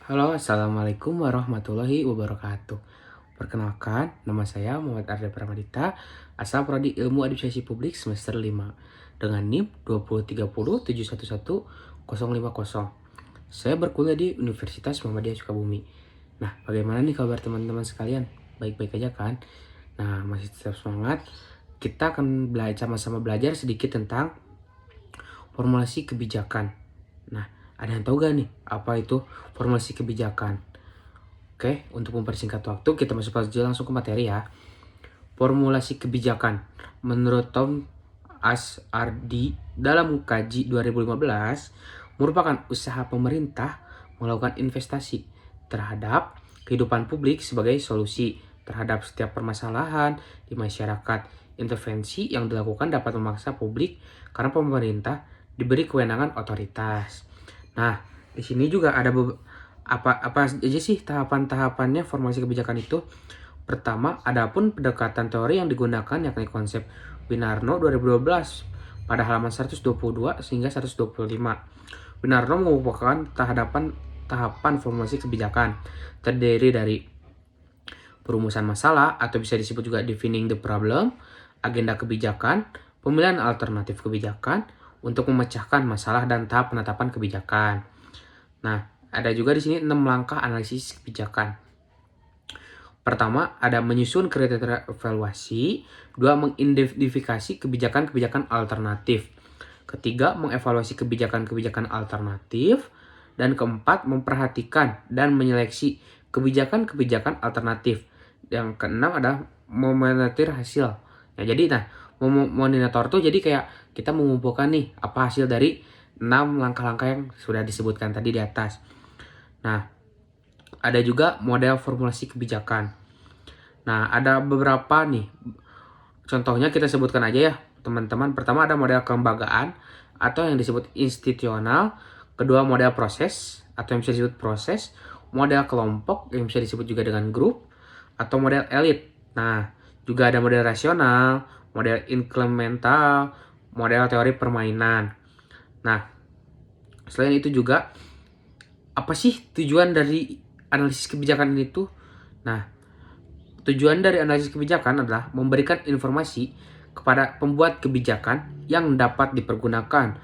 Halo, Assalamualaikum warahmatullahi wabarakatuh. Perkenalkan, nama saya Muhammad Arda Pramadita, asal Prodi Ilmu Administrasi Publik semester 5, dengan NIM 20307111050. Saya berkuliah di Universitas Muhammadiyah Sukabumi. Nah, bagaimana nih kabar teman-teman sekalian? Baik-baik aja kan? Nah, masih tetap semangat. Kita akan sama-sama belajar sedikit tentang formulasi kebijakan. Nah, ada yang tahu gak nih apa itu formulasi kebijakan? Oke, untuk mempersingkat waktu, kita masuk aja langsung ke materi ya. Formulasi kebijakan. Menurut Tom Asardi dalam kaji 2015, merupakan usaha pemerintah melakukan investasi terhadap kehidupan publik sebagai solusi terhadap setiap permasalahan di masyarakat. Intervensi yang dilakukan dapat memaksa publik karena pemerintah diberi kewenangan otoritas. Nah, di sini juga ada apa aja sih tahapan-tahapannya formulasi kebijakan itu. Pertama, adapun pendekatan teori yang digunakan yakni konsep Winarno 2012 pada halaman 122 hingga 125. Winarno mengumpulkan tahapan formulasi kebijakan terdiri dari perumusan masalah atau bisa disebut juga defining the problem, agenda kebijakan, pemilihan alternatif kebijakan untuk memecahkan masalah dan tahap penetapan kebijakan. Nah, ada juga di sini 6 langkah analisis kebijakan. Pertama, ada menyusun kriteria evaluasi. Dua, mengidentifikasi kebijakan-kebijakan alternatif. Ketiga, mengevaluasi kebijakan-kebijakan alternatif. Dan keempat, memperhatikan dan menyeleksi kebijakan-kebijakan alternatif. Yang keenam ada memonitor hasil. Nah, jadi monitor tuh jadi kayak kita mengumpulkan nih apa hasil dari 6 langkah-langkah yang sudah disebutkan tadi di atas. Nah, ada juga model formulasi kebijakan. Nah, ada beberapa nih. Contohnya kita sebutkan aja ya, teman-teman. Pertama ada model kelembagaan atau yang disebut institusional. Kedua model proses atau yang bisa disebut proses. Model kelompok yang bisa disebut juga dengan grup atau model elit. Nah, juga ada model rasional, model inkremental, model teori permainan. Nah, selain itu juga apa sih tujuan dari analisis kebijakan ini tuh? Nah, tujuan dari analisis kebijakan adalah memberikan informasi kepada pembuat kebijakan yang dapat dipergunakan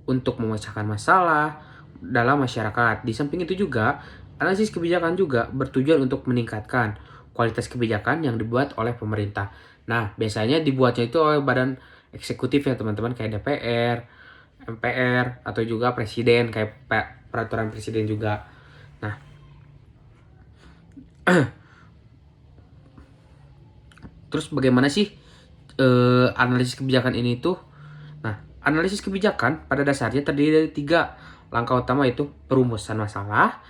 untuk memecahkan masalah dalam masyarakat. Di samping itu juga, analisis kebijakan juga bertujuan untuk meningkatkan kualitas kebijakan yang dibuat oleh pemerintah. Nah, biasanya dibuatnya itu oleh badan eksekutif ya teman-teman, kayak DPR, MPR, atau juga presiden, kayak peraturan presiden juga. Nah, terus bagaimana sih analisis kebijakan ini tuh? Nah, analisis kebijakan pada dasarnya terdiri dari 3 langkah utama, yaitu perumusan masalah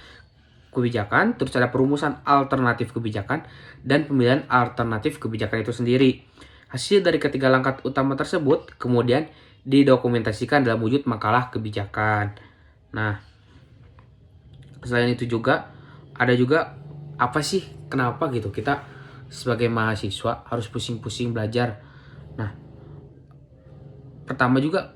kebijakan, terus ada perumusan alternatif kebijakan, dan pemilihan alternatif kebijakan itu sendiri. Hasil dari ketiga langkah utama tersebut kemudian didokumentasikan dalam wujud makalah kebijakan. Nah, selain itu juga ada juga apa sih kenapa gitu kita sebagai mahasiswa harus pusing-pusing belajar. Nah, pertama juga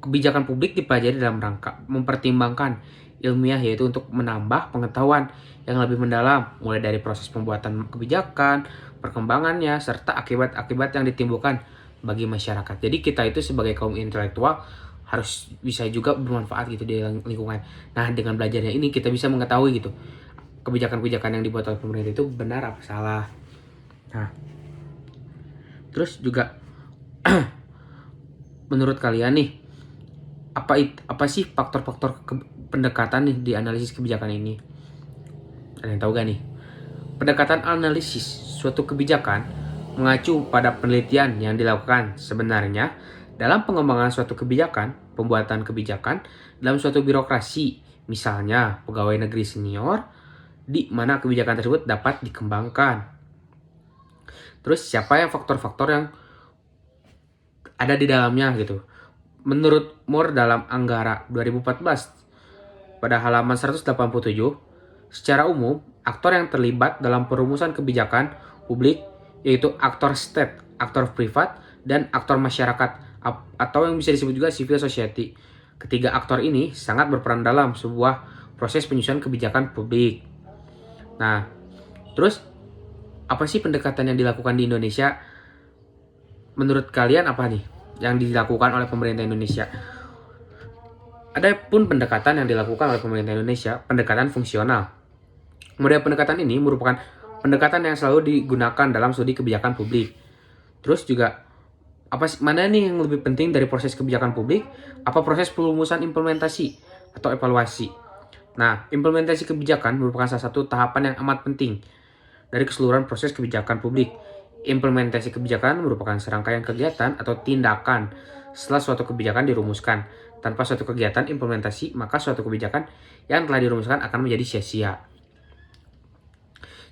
kebijakan publik dipelajari dalam rangka mempertimbangkan ilmiah, yaitu untuk menambah pengetahuan yang lebih mendalam mulai dari proses pembuatan kebijakan, perkembangannya, serta akibat-akibat yang ditimbulkan bagi masyarakat. Jadi kita itu sebagai kaum intelektual harus bisa juga bermanfaat gitu di lingkungan. Nah, dengan belajarnya ini kita bisa mengetahui gitu kebijakan-kebijakan yang dibuat oleh pemerintah itu benar apa salah. Nah, terus juga menurut kalian nih apa sih faktor-faktor pendekatan nih di analisis kebijakan ini? Ada yang tahu gak nih? Pendekatan analisis suatu kebijakan mengacu pada penelitian yang dilakukan sebenarnya dalam pengembangan suatu kebijakan, pembuatan kebijakan dalam suatu birokrasi, misalnya pegawai negeri senior, di mana kebijakan tersebut dapat dikembangkan. Terus siapa yang faktor-faktor yang ada di dalamnya gitu? Menurut Moore dalam Anggara 2014 pada halaman 187, secara umum aktor yang terlibat dalam perumusan kebijakan publik yaitu aktor state, aktor privat, dan aktor masyarakat atau yang bisa disebut juga civil society. Ketiga aktor ini sangat berperan dalam sebuah proses penyusunan kebijakan publik. Nah, terus apa sih pendekatan yang dilakukan di Indonesia? Menurut kalian apa nih yang dilakukan oleh pemerintah Indonesia? Ada pun pendekatan yang dilakukan oleh pemerintah Indonesia, pendekatan fungsional. Model pendekatan ini merupakan pendekatan yang selalu digunakan dalam studi kebijakan publik. Terus juga mana nih yang lebih penting dari proses kebijakan publik? Apa proses perumusan implementasi atau evaluasi? Nah, implementasi kebijakan merupakan salah satu tahapan yang amat penting dari keseluruhan proses kebijakan publik. Implementasi kebijakan merupakan serangkaian kegiatan atau tindakan setelah suatu kebijakan dirumuskan. Tanpa suatu kegiatan implementasi, maka suatu kebijakan yang telah dirumuskan akan menjadi sia-sia.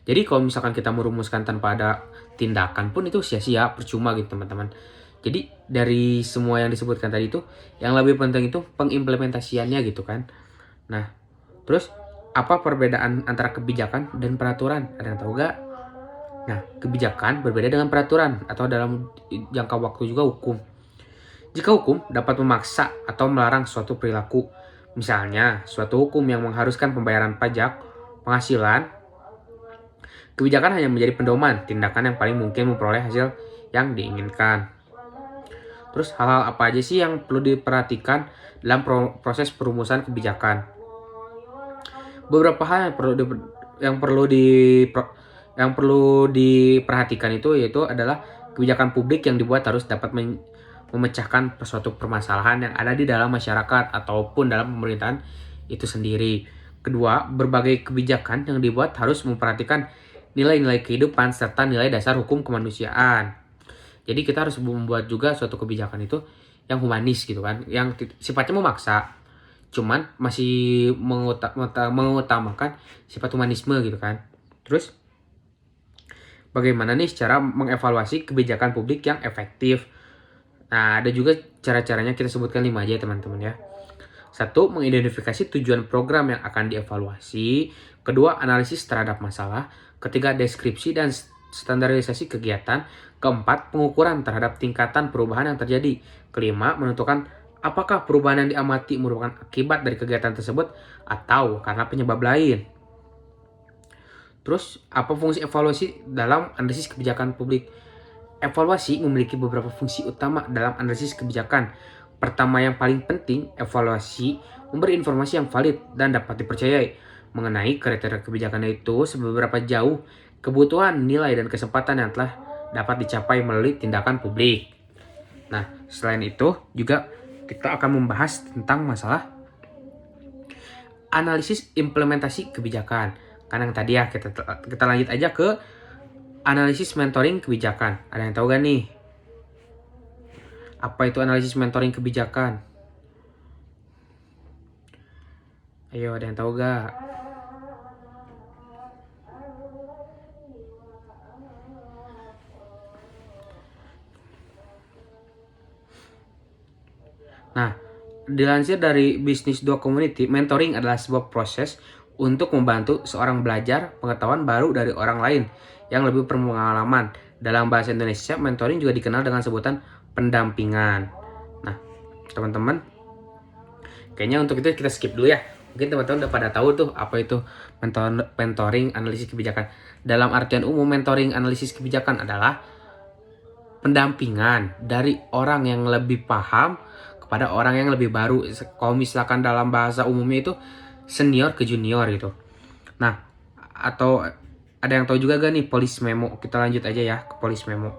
Jadi kalau misalkan kita merumuskan tanpa ada tindakan pun itu sia-sia, percuma gitu teman-teman. Jadi dari semua yang disebutkan tadi itu, yang lebih penting itu pengimplementasiannya gitu kan. Nah, terus apa perbedaan antara kebijakan dan peraturan? Ada yang tahu gak? Nah, kebijakan berbeda dengan peraturan atau dalam jangka waktu juga hukum. Jika hukum dapat memaksa atau melarang suatu perilaku, misalnya suatu hukum yang mengharuskan pembayaran pajak, penghasilan, kebijakan hanya menjadi pedoman tindakan yang paling mungkin memperoleh hasil yang diinginkan. Terus hal-hal apa aja sih yang perlu diperhatikan dalam proses perumusan kebijakan? Beberapa hal yang perlu diperhatikan itu yaitu adalah kebijakan publik yang dibuat harus dapat memecahkan suatu permasalahan yang ada di dalam masyarakat ataupun dalam pemerintahan itu sendiri. Kedua, berbagai kebijakan yang dibuat harus memperhatikan nilai-nilai kehidupan serta nilai dasar hukum kemanusiaan. Jadi kita harus membuat juga suatu kebijakan itu yang humanis gitu kan, yang sifatnya memaksa, cuman masih mengutamakan sifat humanisme gitu kan. Terus bagaimana nih cara mengevaluasi kebijakan publik yang efektif? Nah, ada juga cara-caranya, kita sebutkan 5 aja teman-teman ya. 1. Mengidentifikasi tujuan program yang akan dievaluasi. Kedua, analisis terhadap masalah. Ketiga, deskripsi dan standarisasi kegiatan. Keempat, pengukuran terhadap tingkatan perubahan yang terjadi. Kelima, menentukan apakah perubahan yang diamati merupakan akibat dari kegiatan tersebut atau karena penyebab lain. Terus, apa fungsi evaluasi dalam analisis kebijakan publik? Evaluasi memiliki beberapa fungsi utama dalam analisis kebijakan. Pertama, yang paling penting, evaluasi memberi informasi yang valid dan dapat dipercayai mengenai kriteria kebijakan itu, seberapa jauh kebutuhan, nilai, dan kesempatan yang telah dapat dicapai melalui tindakan publik. Nah, selain itu juga kita akan membahas tentang masalah analisis implementasi kebijakan. Karena yang tadi ya, kita lanjut aja ke analisis mentoring kebijakan. Ada yang tahu gak nih? Apa itu analisis mentoring kebijakan? Ayo, ada yang tahu gak? Nah, dilansir dari Business Dua Community, mentoring adalah sebuah proses untuk membantu seorang belajar pengetahuan baru dari orang lain yang lebih berpengalaman. Dalam bahasa Indonesia, mentoring juga dikenal dengan sebutan pendampingan. Nah, teman-teman, kayaknya untuk itu kita skip dulu ya. Mungkin teman-teman udah pada tahu tuh apa itu mentoring analisis kebijakan. Dalam artian umum, mentoring analisis kebijakan adalah pendampingan dari orang yang lebih paham kepada orang yang lebih baru. Kalau misalkan dalam bahasa umumnya itu senior ke junior gitu. Nah, atau ada yang tahu juga gak nih polis memo? Kita lanjut aja ya ke polis memo.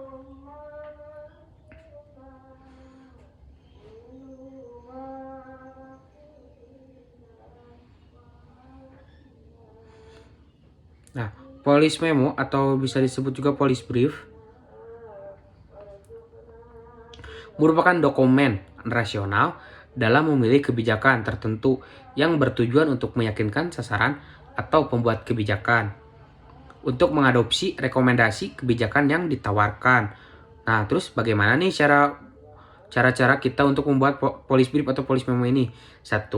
Nah, polis memo atau bisa disebut juga polis brief merupakan dokumen rasional dalam memilih kebijakan tertentu yang bertujuan untuk meyakinkan sasaran atau pembuat kebijakan untuk mengadopsi rekomendasi kebijakan yang ditawarkan. Nah, terus bagaimana nih cara-cara kita untuk membuat polis brief atau polis memo ini? 1.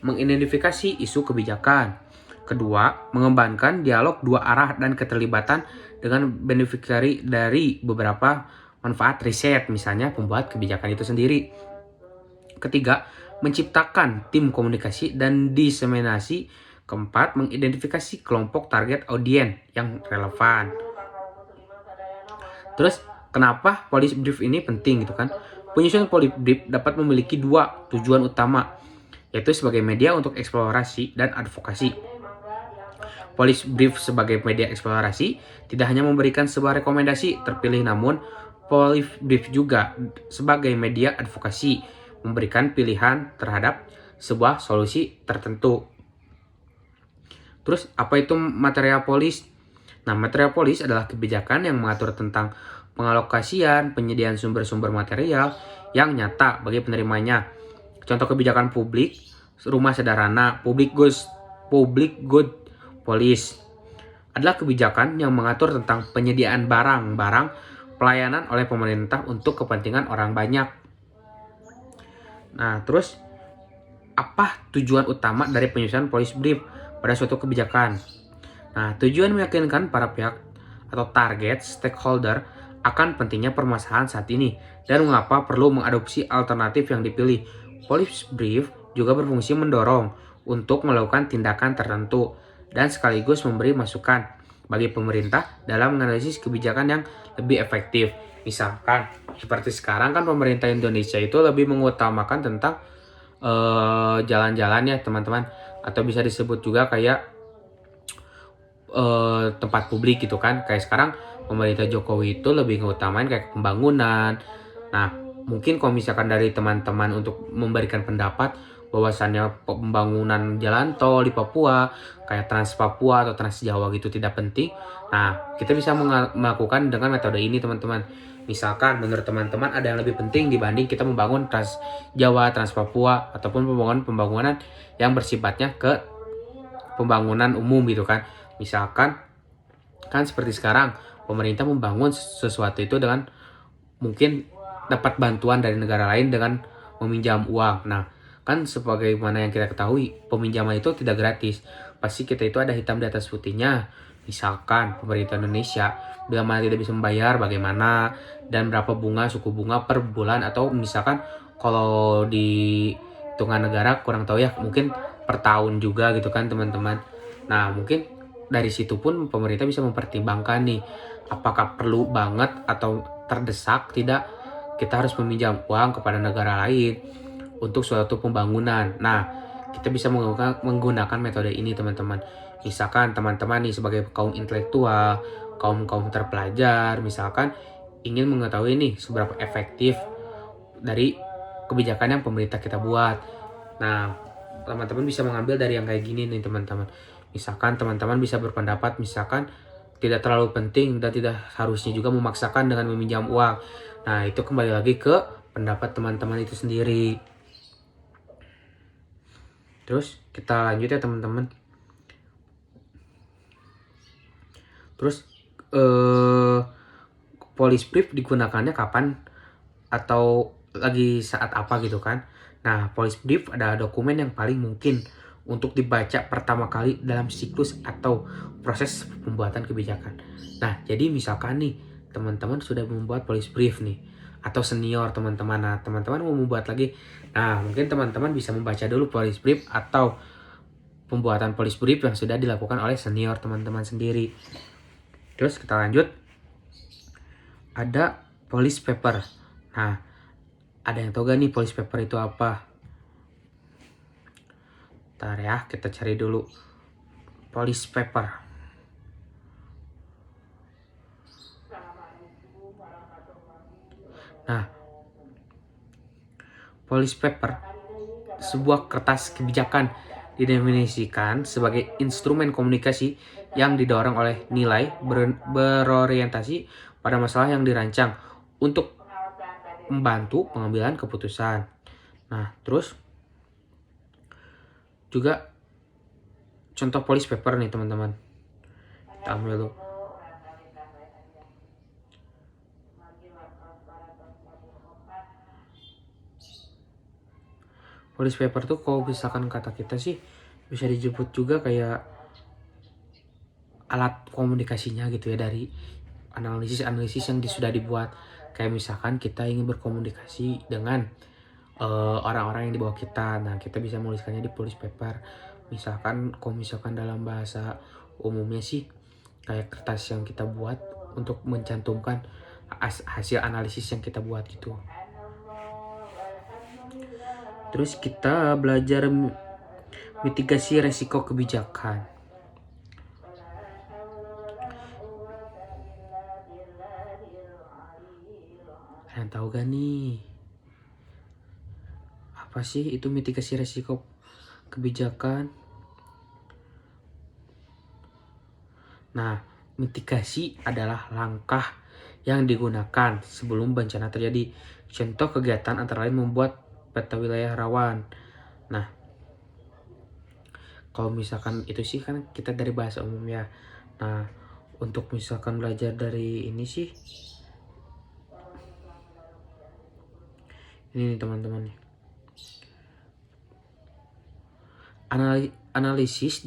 Mengidentifikasi isu kebijakan. Kedua, mengembangkan dialog dua arah dan keterlibatan dengan beneficiary dari beberapa manfaat riset, misalnya pembuat kebijakan itu sendiri. Ketiga, menciptakan tim komunikasi dan diseminasi Keempat, mengidentifikasi kelompok target audiens yang relevan. Terus, kenapa police brief ini penting gitu kan? Penyusunan police brief dapat memiliki dua tujuan utama, yaitu sebagai media untuk eksplorasi dan advokasi. Police brief sebagai media eksplorasi tidak hanya memberikan sebuah rekomendasi terpilih, namun police brief juga sebagai media advokasi memberikan pilihan terhadap sebuah solusi tertentu. Terus apa itu material police? Nah, material police adalah kebijakan yang mengatur tentang pengalokasian, penyediaan sumber-sumber material yang nyata bagi penerimanya. Contoh kebijakan publik, rumah sederhana, public good police adalah kebijakan yang mengatur tentang penyediaan barang-barang pelayanan oleh pemerintah untuk kepentingan orang banyak. Nah, terus apa tujuan utama dari penyusunan police brief pada suatu kebijakan? Nah, tujuan meyakinkan para pihak atau target stakeholder akan pentingnya permasalahan saat ini dan mengapa perlu mengadopsi alternatif yang dipilih. Police brief juga berfungsi mendorong untuk melakukan tindakan tertentu dan sekaligus memberi masukan bagi pemerintah dalam menganalisis kebijakan yang lebih efektif. Misalkan seperti sekarang kan pemerintah Indonesia itu lebih mengutamakan tentang jalan-jalan ya teman-teman, atau bisa disebut juga kayak tempat publik gitu kan. Kayak sekarang pemerintah Jokowi itu lebih mengutamain kayak pembangunan. Nah, mungkin kalau misalkan dari teman-teman untuk memberikan pendapat bahwasannya pembangunan jalan tol di Papua kayak Trans Papua atau Trans Jawa gitu tidak penting. Nah, kita bisa melakukan dengan metode ini teman-teman. Misalkan menurut teman-teman ada yang lebih penting dibanding kita membangun Trans Jawa, Trans Papua ataupun pembangunan yang bersifatnya ke pembangunan umum gitu kan. Misalkan kan seperti sekarang pemerintah membangun sesuatu itu dengan mungkin dapat bantuan dari negara lain dengan meminjam uang. Nah, kan sebagaimana yang kita ketahui peminjaman itu tidak gratis. Pasti kita itu ada hitam di atas putihnya. Misalkan pemerintah Indonesia bila mana tidak bisa membayar bagaimana dan berapa suku bunga per bulan, atau misalkan kalau di hitungan negara kurang tahu ya, mungkin per tahun juga gitu kan teman-teman. Nah, mungkin dari situ pun pemerintah bisa mempertimbangkan nih apakah perlu banget atau terdesak tidak kita harus meminjam uang kepada negara lain untuk suatu pembangunan. Nah, kita bisa menggunakan metode ini teman-teman. Misalkan teman-teman nih sebagai kaum intelektual, kaum terpelajar, misalkan ingin mengetahui nih seberapa efektif dari kebijakan yang pemerintah kita buat. Nah, teman-teman bisa mengambil dari yang kayak gini nih teman-teman. Misalkan teman-teman bisa berpendapat misalkan tidak terlalu penting dan tidak harusnya juga memaksakan dengan meminjam uang. Nah, itu kembali lagi ke pendapat teman-teman itu sendiri. Terus kita lanjut ya teman-teman. Terus police brief digunakannya kapan atau lagi saat apa gitu kan. Nah, police brief adalah dokumen yang paling mungkin untuk dibaca pertama kali dalam siklus atau proses pembuatan kebijakan. Nah, jadi misalkan nih teman-teman sudah membuat police brief nih, atau senior teman-teman, nah teman-teman mau membuat lagi, nah mungkin teman-teman bisa membaca dulu police brief atau pembuatan police brief yang sudah dilakukan oleh senior teman-teman sendiri. Terus kita lanjut, ada police paper. Nah, ada yang tahu gak nih police paper itu apa? Bentar ya, kita cari dulu police paper. Nah, police paper, sebuah kertas kebijakan, didefinisikan sebagai instrumen komunikasi yang didorong oleh nilai berorientasi pada masalah yang dirancang untuk membantu pengambilan keputusan. Nah, terus juga contoh police paper nih teman-teman. Kita ambil dulu. Police paper tuh kalau misalkan kata kita sih bisa disebut juga kayak alat komunikasinya gitu ya, dari analisis yang sudah dibuat. Kayak misalkan kita ingin berkomunikasi dengan orang-orang yang di bawah kita. Nah, kita bisa menuliskannya di police paper. Misalkan, kalau misalkan dalam bahasa umumnya sih kayak kertas yang kita buat untuk mencantumkan hasil analisis yang kita buat gitu. Terus kita belajar mitigasi resiko kebijakan. Kalian tahu gak nih? Apa sih itu mitigasi resiko kebijakan? Nah, mitigasi adalah langkah yang digunakan sebelum bencana terjadi. Contoh kegiatan antara lain membuat peta wilayah rawan. Nah, kalau misalkan itu sih kan kita dari bahasa umum ya. Nah, untuk misalkan belajar dari ini sih, ini nih teman-teman. Analisis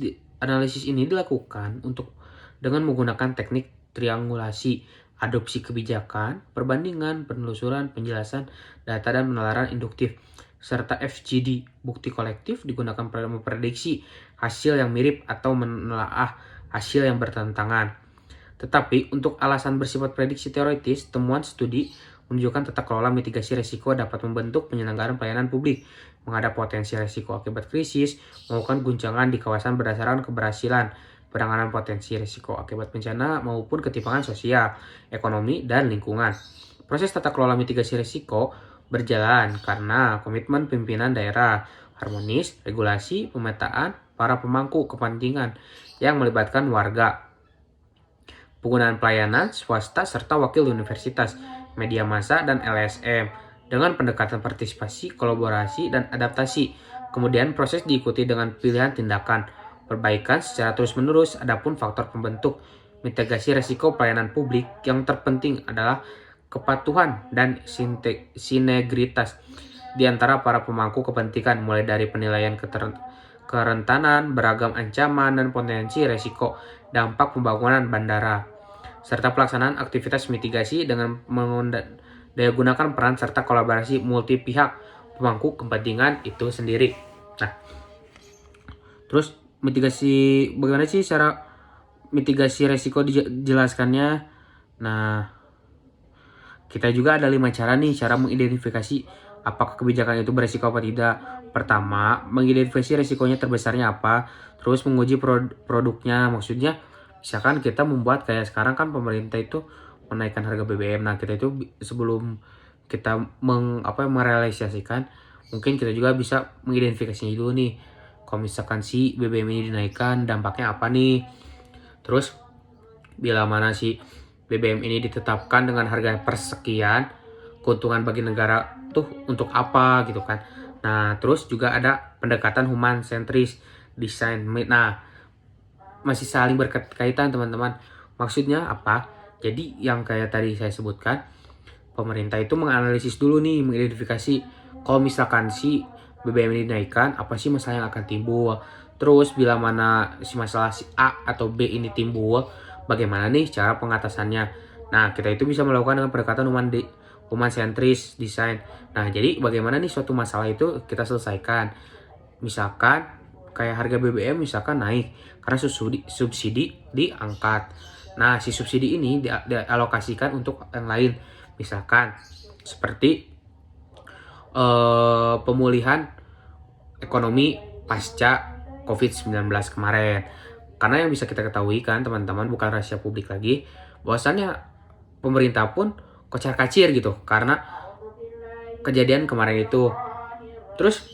ini dilakukan dengan menggunakan teknik triangulasi, adopsi kebijakan, perbandingan, penelusuran, penjelasan, data dan penalaran induktif, serta FGD, bukti kolektif digunakan pada memprediksi hasil yang mirip atau menelaah hasil yang bertentangan. Tetapi untuk alasan bersifat prediksi teoritis, temuan studi menunjukkan tata kelola mitigasi risiko dapat membentuk penyelenggaraan pelayanan publik, menghadap potensi risiko akibat krisis, melakukan guncangan di kawasan berdasarkan keberhasilan penanganan potensi risiko akibat bencana maupun ketimpangan sosial, ekonomi, dan lingkungan. Proses tata kelola mitigasi risiko berjalan karena komitmen pimpinan daerah, harmonis, regulasi, pemetaan, para pemangku kepentingan yang melibatkan warga, penggunaan pelayanan swasta serta wakil universitas, media massa, dan LSM dengan pendekatan partisipasi, kolaborasi, dan adaptasi. Kemudian proses diikuti dengan pilihan tindakan, perbaikan secara terus-menerus. Adapun faktor pembentuk mitigasi risiko pelayanan publik yang terpenting adalah kepatuhan dan sinergitas di antara para pemangku kepentingan, mulai dari penilaian kerentanan, beragam ancaman, dan potensi risiko dampak pembangunan bandara, serta pelaksanaan aktivitas mitigasi dengan daya gunakan peran serta kolaborasi multi pihak pemangku kepentingan itu sendiri. Nah, terus bagaimana sih cara mitigasi resiko dijelaskannya? Nah, kita juga ada 5 cara nih, cara mengidentifikasi apakah kebijakan itu beresiko apa tidak. Pertama, mengidentifikasi resikonya terbesarnya apa, terus menguji produknya. Maksudnya, misalkan kita membuat kayak sekarang kan pemerintah itu menaikkan harga BBM. Nah, kita itu sebelum kita merealisasikan, mungkin kita juga bisa mengidentifikasinya dulu nih. Kalau misalkan si BBM ini dinaikkan, dampaknya apa nih? Terus, bila mana si BBM ini ditetapkan dengan harga persekian, keuntungan bagi negara tuh untuk apa gitu kan. Nah, terus juga ada pendekatan human centris design. Nah, masih saling berkaitan teman-teman. Maksudnya apa? Jadi yang kayak tadi saya sebutkan, pemerintah itu menganalisis dulu nih, mengidentifikasi kalau misalkan si BBM ini dinaikkan, apa sih masalah yang akan timbul. Terus bila mana si masalah si A atau B ini timbul, bagaimana nih cara pengatasannya. Nah, kita itu bisa melakukan dengan pendekatan human centris design. Nah, jadi bagaimana nih suatu masalah itu kita selesaikan. Misalkan kayak harga BBM misalkan naik karena subsidi diangkat. Nah, si subsidi ini dialokasikan untuk yang lain. Misalkan seperti pemulihan ekonomi pasca COVID-19 kemarin. Karena yang bisa kita ketahui kan teman-teman, bukan rahasia publik lagi, bahwasannya pemerintah pun kocar-kacir gitu karena kejadian kemarin itu. Terus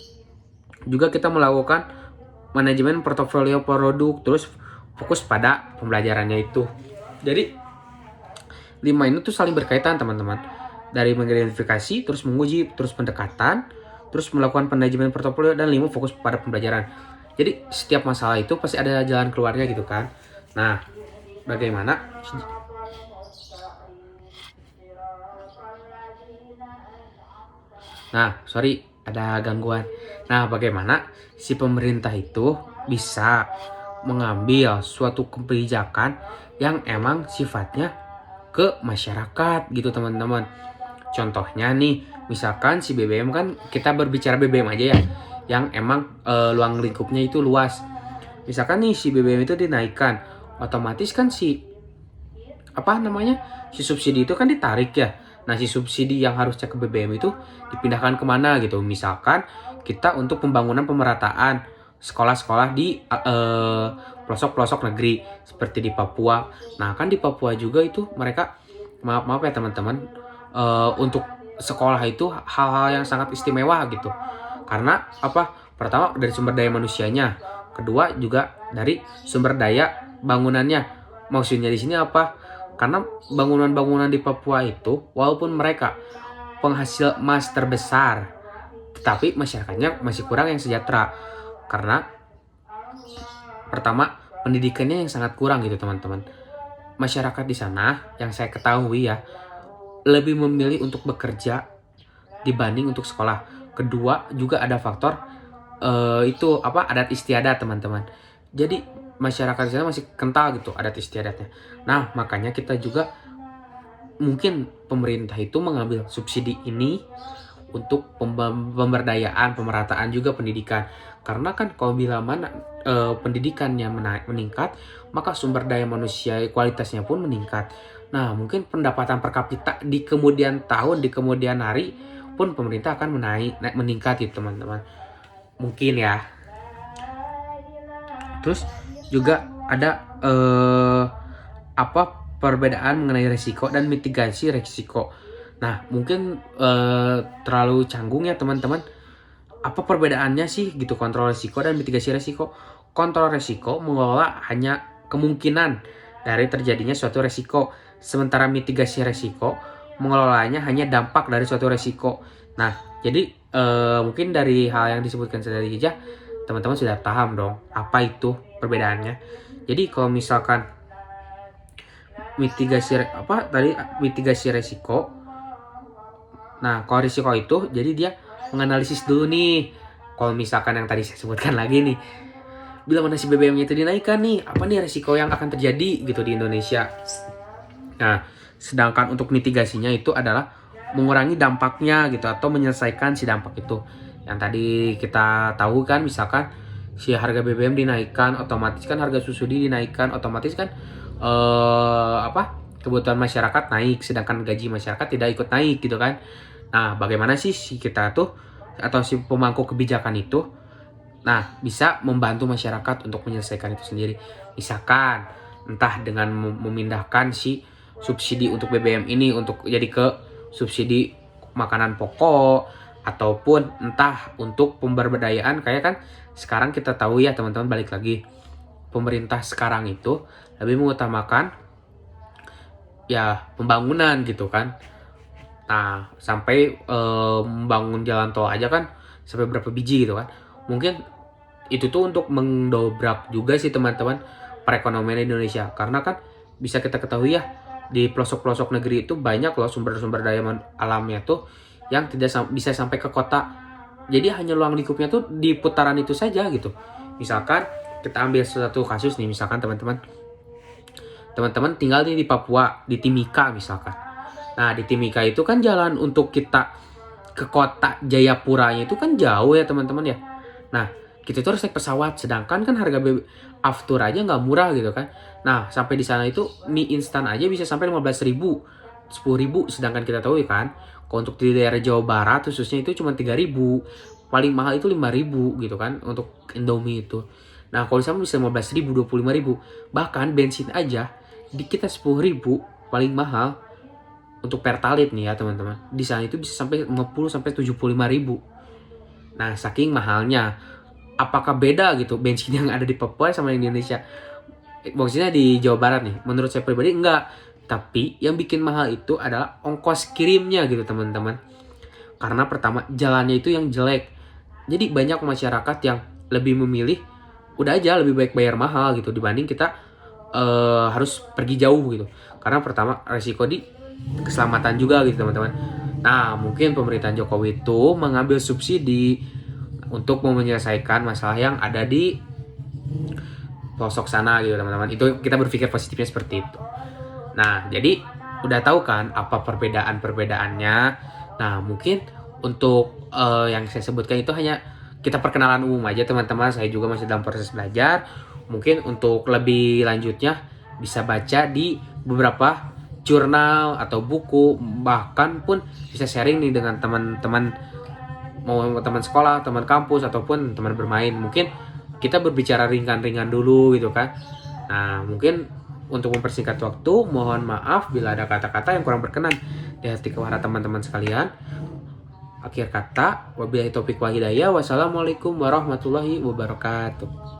juga kita melakukan manajemen portofolio produk, terus fokus pada pembelajarannya itu. Jadi 5 ini tuh saling berkaitan teman-teman. Dari mengidentifikasi, terus menguji, terus pendekatan, terus melakukan manajemen portofolio, dan 5 fokus pada pembelajaran. Jadi setiap masalah itu pasti ada jalan keluarnya gitu kan. Nah, bagaimana? Nah, sorry, ada gangguan. Nah, bagaimana si pemerintah itu bisa mengambil suatu kebijakan yang emang sifatnya ke masyarakat gitu teman-teman. Contohnya nih, misalkan si BBM kan, kita berbicara BBM aja ya, yang emang luang lingkupnya itu luas. Misalkan nih si BBM itu dinaikkan, otomatis kan si si subsidi itu kan ditarik ya. Nah, si subsidi yang harusnya ke BBM itu dipindahkan kemana gitu. Misalkan kita untuk pembangunan pemerataan sekolah-sekolah di pelosok-pelosok negeri seperti di Papua. Nah, kan di Papua juga itu mereka, maaf ya teman-teman, untuk sekolah itu hal-hal yang sangat istimewa gitu. Karena Pertama dari sumber daya manusianya, kedua juga dari sumber daya bangunannya. Maksudnya di sini apa? Karena bangunan-bangunan di Papua itu, walaupun mereka penghasil emas terbesar, tetapi masyarakatnya masih kurang yang sejahtera. Karena pertama, pendidikannya yang sangat kurang gitu teman-teman. Masyarakat di sana, yang saya ketahui ya, lebih memilih untuk bekerja dibanding untuk sekolah. Kedua, juga ada faktor adat istiadat teman-teman. Jadi masyarakat di sana masih kental gitu adat istiadatnya. Nah, makanya kita juga mungkin pemerintah itu mengambil subsidi ini untuk pemberdayaan, pemerataan juga pendidikan. Karena kan kalau bila mana pendidikannya meningkat, maka sumber daya manusia kualitasnya pun meningkat. Nah, mungkin pendapatan per kapita di kemudian tahun, di kemudian hari pun pemerintah akan meningkat gitu teman-teman. Mungkin ya. Terus juga ada perbedaan mengenai risiko dan mitigasi risiko. Nah, mungkin terlalu canggung ya teman-teman. Apa perbedaannya sih gitu kontrol risiko dan mitigasi risiko? Kontrol risiko mengelola hanya kemungkinan dari terjadinya suatu risiko, sementara mitigasi risiko mengelolanya hanya dampak dari suatu risiko. Nah, jadi mungkin dari hal yang disebutkan tadi aja teman-teman sudah paham dong apa itu perbedaannya. Jadi kalau misalkan mitigasi risiko. Nah, kalau risiko itu jadi dia menganalisis dulu nih. Kalau misalkan yang tadi saya sebutkan lagi nih, bila mana si BBM-nya itu dinaikkan nih, apa nih risiko yang akan terjadi gitu di Indonesia. Nah, sedangkan untuk mitigasinya itu adalah mengurangi dampaknya gitu atau menyelesaikan si dampak itu. Yang tadi kita tahu kan, misalkan si harga BBM dinaikkan, otomatis kan harga susu dinaikkan, otomatis kan kebutuhan masyarakat naik, sedangkan gaji masyarakat tidak ikut naik gitu kan. Nah, bagaimana sih si kita tuh atau si pemangku kebijakan itu bisa membantu masyarakat untuk menyelesaikan itu sendiri. Misalkan entah dengan memindahkan si subsidi untuk BBM ini untuk jadi ke subsidi makanan pokok, ataupun entah untuk pemberdayaan. Kayak kan sekarang kita tahu ya teman-teman, balik lagi, pemerintah sekarang itu lebih mengutamakan ya pembangunan gitu kan. Nah, sampai membangun jalan tol aja kan sampai berapa biji gitu kan. Mungkin itu tuh untuk mendobrak juga sih teman-teman perekonomian Indonesia. Karena kan bisa kita ketahui ya, di pelosok-pelosok negeri itu banyak loh sumber-sumber daya alamnya tuh yang tidak bisa sampai ke kota. Jadi hanya ruang lingkupnya tuh di putaran itu saja gitu. Misalkan kita ambil suatu kasus nih, misalkan teman-teman tinggal di Papua, di Timika misalkan. Nah, di Timika itu kan jalan untuk kita ke kota Jayapuranya itu kan jauh ya teman-teman ya. Nah, kita tuh harus naik pesawat, sedangkan kan harga aftur aja nggak murah gitu kan. Nah, sampai di sana itu mie instan aja bisa sampai 15.000, 10.000, sedangkan kita tahu ya kan, kalau untuk di daerah Jawa Barat khususnya itu cuma 3.000, paling mahal itu 5.000 gitu kan untuk Indomie itu. Nah, kalau di sana bisa 15.000, 25.000, bahkan bensin aja di kita 10.000 paling mahal untuk Pertalite nih ya teman-teman. Di sana itu bisa sampai 50 sampai 75.000. Nah, saking mahalnya. Apakah beda gitu bensin yang ada di Papua sama yang di Indonesia? Maksudnya di Jawa Barat nih, menurut saya pribadi enggak. Tapi yang bikin mahal itu adalah ongkos kirimnya gitu teman-teman. Karena pertama jalannya itu yang jelek. Jadi banyak masyarakat yang lebih memilih udah aja lebih baik bayar mahal gitu dibanding kita harus pergi jauh gitu. Karena pertama resiko di keselamatan juga gitu teman-teman. Nah, mungkin pemerintahan Jokowi itu mengambil subsidi untuk menyelesaikan masalah yang ada di pelosok sana gitu teman-teman. Itu kita berpikir positifnya seperti itu. Nah, jadi udah tahu kan apa perbedaan-perbedaannya. Nah, mungkin untuk yang saya sebutkan itu hanya kita perkenalan umum aja teman-teman. Saya juga masih dalam proses belajar. Mungkin untuk lebih lanjutnya bisa baca di beberapa jurnal atau buku, bahkan pun bisa sharing nih dengan teman-teman, mau teman sekolah, teman kampus, ataupun teman bermain. Mungkin kita berbicara ringan-ringan dulu gitu kan. Nah, mungkin untuk mempersingkat waktu, mohon maaf bila ada kata-kata yang kurang berkenan di hati para teman-teman sekalian. Akhir kata, wabillahi taufiq wal hidayah. Wassalamualaikum warahmatullahi wabarakatuh.